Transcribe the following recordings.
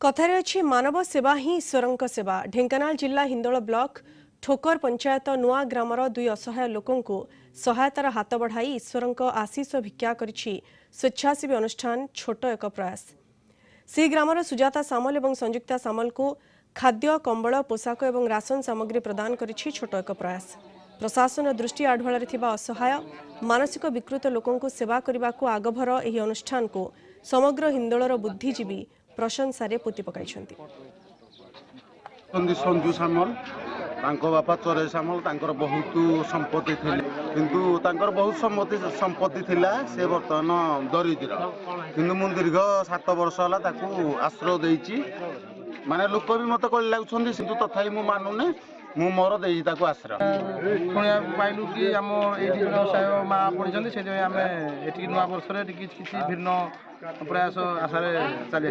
कथार अच्छी मानव सेवा ही ईश्वर सेवा। ढेंकानाल जिला हिंदोल ब्लॉक ठोकर पंचायत नुआ ग्रामर दुई असहाय लोकंकु सहायतार हाथ बढ़ाई ईश्वर आशीष भिक्षा करिछि स्वेच्छासेवी अनुष्ठान छोट एक प्रयास। से ग्रामर सुजाता सामल और संयुक्ता सामल को खाद्य कंबल पोशाक और राशन सामग्री प्रदान करिछि छोट एक प्रयास। प्रशासन दृष्टि आढ़ुआल असहाय मानसिक विकृत लोकंकु सेवा करने को आगभर यह अनुष्ठान को समग्र हिंदोलर बुद्धिजीवी प्रशंसा पोति पकाई। संजू सामल बापा चोरे सामल बहुत संपत्ति किंतु बहुत संपत्ति थिला से बर्तमान दरिद्र किंतु मु दीर्घ 7 वर्ष है आश्रय देइछि माने लोक भी मत कल लगुंट किंतु तथापि मु मानुने मु मोर देइछि ताको आश्रय शुणा पाइलु कि आम ये असहाय माँ पढ़ी से नुआ वर्ष किसी भिन्न प्रयास आशार चली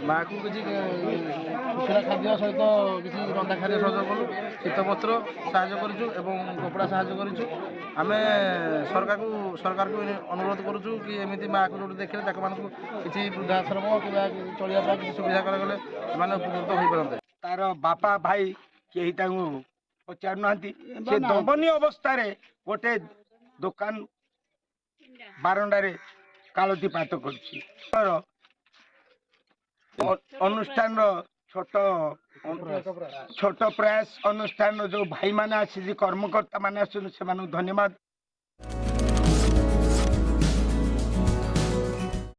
माँ को किसी सुखला खाद्य सहित किसी रंधा खाद्य सहयोग कलु शीत वस्त्र साहय कपड़ा साहय करें सरकार को अनुरोध करुचु कि एमती माँ को जो देखिए किसी वृद्धाश्रम कि चलिया किसी सुविधा करागले उपकृत हो पारते तार बापा भाई कहीं पचार ना दबनी अवस्था गोटे दुकान बारंडारे कालती पात कर अनुष्ठान छोट छोट प्रयास अनुष्ठान जो भाई माने कर्मकर्ता माने धन्यवाद।